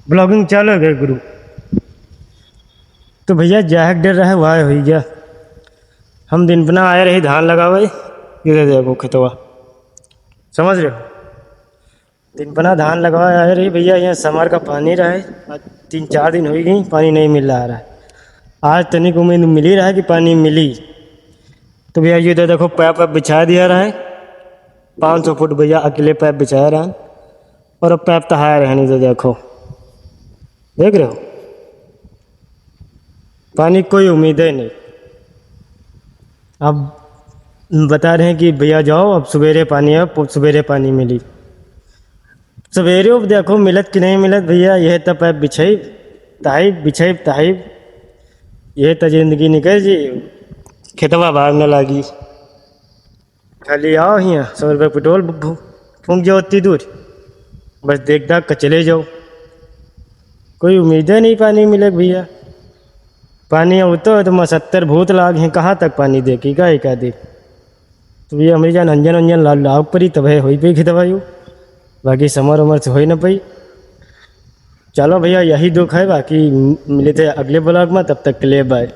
Blogging चालू गए गुरु। तो भैया जाहक डर रहा है वाह हो गया। हम दिन बना आए रहे धान लगावे, इधर देखो खेतवा, समझ रहे हो। दिन बना धान लगवा आए रही भैया, यहाँ समर का पानी रहा है। आज 3-4 दिन हो गई पानी नहीं मिल रहा है। आज तनिक उम्मीद मिल ही रहा है कि पानी मिली। तो भैया ये तो देखो पैप बिछा दिया रहा है, 500 फुट भैया अकेले पैप बिछाया रहा है। और अब पैप तो हाया रहा नहीं, तो देखो देख रहे हो पानी कोई उम्मीद है नहीं। अब बता रहे हैं कि भैया जाओ अब सवेरे पानी है, सवेरे पानी मिली। सवेरे अब देखो मिलत कि नहीं मिलत भैया, यह तो पैप बिछाई ताहिब बिछाई ताहिब, यह तो जिंदगी निकल जी। खेतवा बाहर न लागी, खाली आओ यहाँ 100 रुपये पेट्रोल फूंक जाओ उतनी दूर, बस देख दाख कर चले जाओ। कोई उम्मीद है नहीं पानी मिले भैया। पानी उतो तो 70 भूत लाग हैं, कहाँ तक पानी देखेगा एक आधे। तो भैया हमारी जान अंजन अंजन लाग पड़ी तब है हो पाई खेतवा यू, बाकी समर उमर से हो न पाई। चलो भैया यही दुख है, बाकी मिले थे अगले ब्लॉग में, तब तक के लिए बाय।